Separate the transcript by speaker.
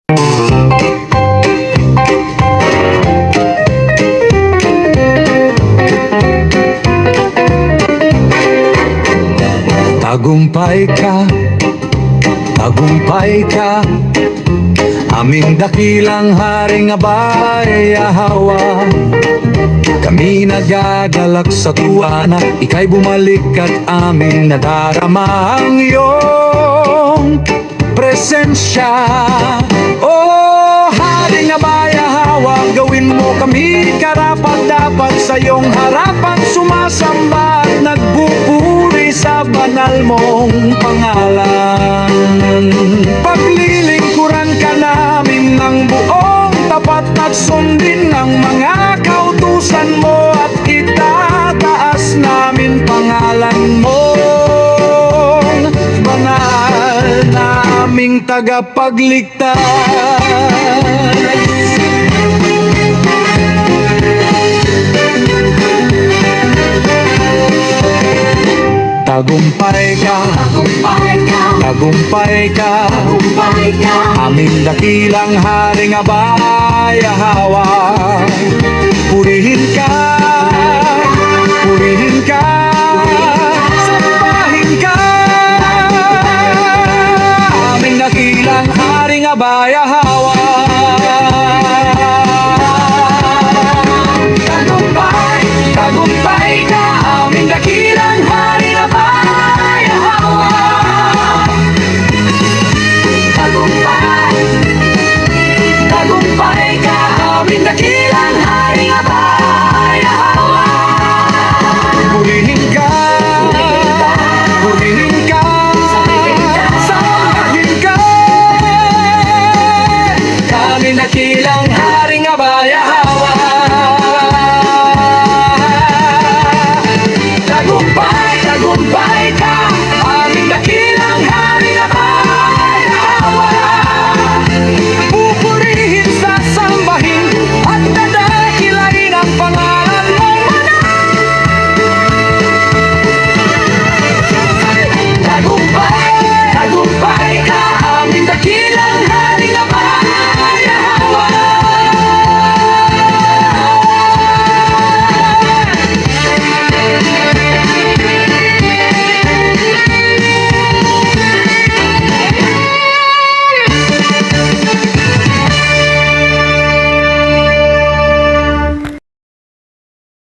Speaker 1: Tagumpay ka, aming dakilang haring abay ahawa. Kami nagagalak sa tuwa na ika'y bumalik at aming nadarama ang iyong presensya. Oh, haring abay ahawa, gawin mo kami karapat-dapat sa iyong harapan, sumasamba at nagbuburi sa banal mong pangalan. Paglilingkuran ka namin ng buong tapat at sundin ang mga kautusan mo at itataas namin pangalan mo, banal naming tagapagligtas. Tagumpay ka, tagumpay ka, aming dakilang haring abay ahawa. Purihin ka, purihin ka, sambahin ka, aming dakilang haring abay ahawa. Tagumpay, tagumpay ka, aming dakilang haring abay ahawa. Tagumpay, tagumpay ka, aming dakilang haring abay ahawa. Purihin ka, purihin ka, sambahin ka, aming dakilang haring abay ahawa.